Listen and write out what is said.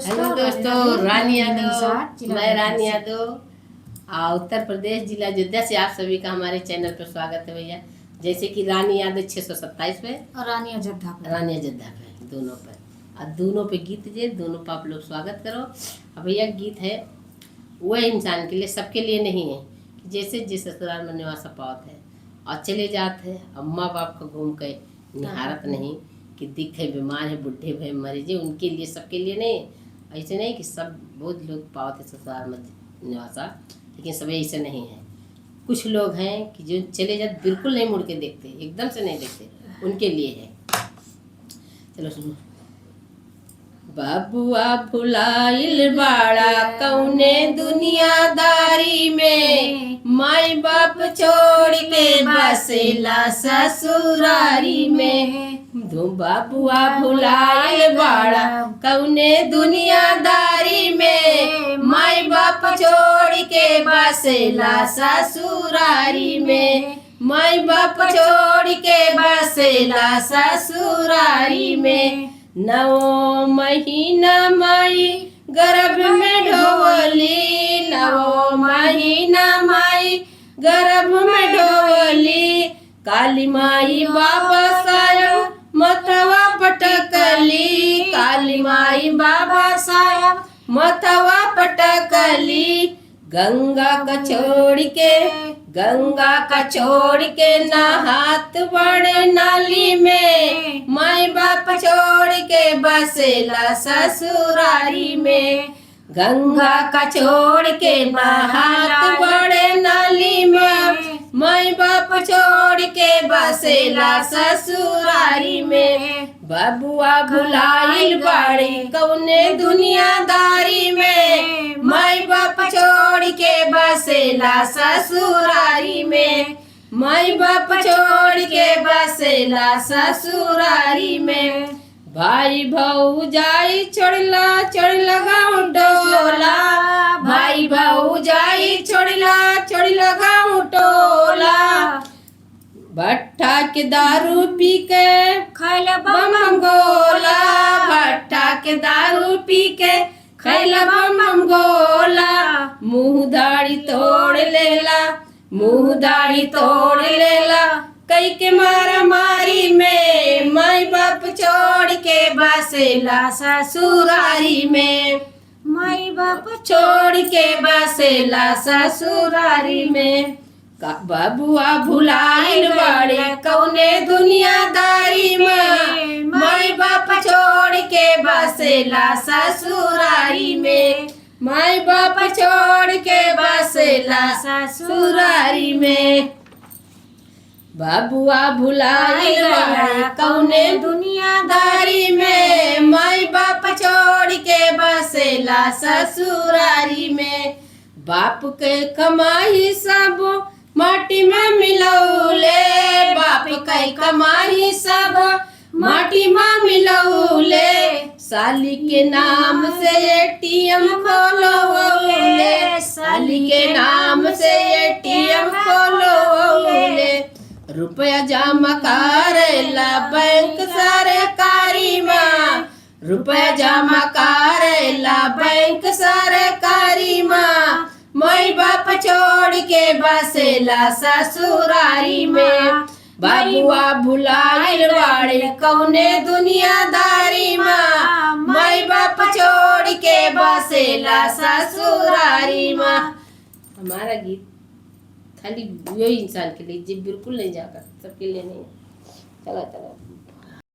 Hello दोस्तों, रानी यादव, मैं रानी यादव उत्तर प्रदेश जिला अयोध्या से आप सभी का हमारे चैनल पर स्वागत है भैया। जैसे कि रानी यादव 627 पे और रानी अयोध्या पे दोनों पे और दोनों पे गीत जे दोनों पे आप लोग स्वागत करो। अब भैया गीत है वह इंसान के लिए, सबके लिए नहीं है। जैसे जिस ससुराल में निवासा पावत है और चले जाते हैं, अब माँ बाप को घूम के निहारत नहीं कि दिखे बीमार है, बुढ़े भय मरे जे, उनके लिए सबके लिए नहीं। ऐसे नहीं कि सब बहुत लोग पावत है ससुराल में निवासा, लेकिन सब ऐसे नहीं है। कुछ लोग हैं कि जो चले जाते बिल्कुल नहीं मुड़ के देखते, एकदम से नहीं देखते, उनके लिए है। चलो सुनो। बाबुआ भुलाइल बाड़ा कौने दुनियादारी में, माई बाप छोड़ के बसेला ससुरारी में। बाबुआ भुलाइल बाड़ा कौने दुनियादारी में, माई बाप छोड़ के बसेला ससुरारी में। माई बाप छोड़ के बसेला ससुरारी में। 9 महीना माई गर्भ में ढोली, 9 महीना माई गर्भ में ढोली। काली माई बाबा साहब मतवा पटकली, काली माई बाबा साहब मतवा पटकली। गंगा का छोड़ के ना हाथ बड़े नाली में, माई बाप छोड़ के बसेला ससुरारी में। गंगा का छोड़ के ना हाथ बड़े नाली में, माई बाप छोड़ के बसेला ससुरारी में। बबुआ भुलाइल बाड़ी कौने दुनियादारी में, माई बाप छोड़ के बसेला ससुरारी में। माई बाप छोड़ के बसेला ससुरारी में। भाई भौजाई छोड़ला गाँव डोला, भाई भौजाई छोड़ला गाँव टोला। भट्ठा के दारू पी के खैला बम गोला, भट्ठा के दारू पी के खैला बम गोला। मुँह दाढ़ी तोड़ लेला कई के मारा मारी में, माई बाप छोड़ के बसेला ससुरारी में। माई बाप छोड़ के बसेला ससुरारी में। बबुआ भुलाइल बाड़े कौने दुनियादारी में, माई बाप छोड़ के बसेला ससुरारी में। माई बाप छोड़ के बसेला ससुरारी में। बबुआ भुलाइल बाड़े कौने दुनियादारी में, माई बाप छोड़ के बसेला ससुरारी में। बाप के कमाई सब माटी में मिलौले, बाप के कमाई सब माटी में मिलौले। साली के नाम से एटीएम खोलौले, साली के नाम से एटीएम खोलौले। रुपया जमा करेला बैंक सरकारी में, रुपया जमा करेला बैंक सरकारी में। माई बाप छोड़ के बसेला ससुरारी में। बबुआ भुलाइल बाड़े कौने दुनियादारी में, माई बाप छोड़ के बसेला ससुरारी में। हमारा गीत खाली वही इंसान के लिए, जी बिल्कुल नहीं जाकर सबके लिए नहीं। चलो चलो।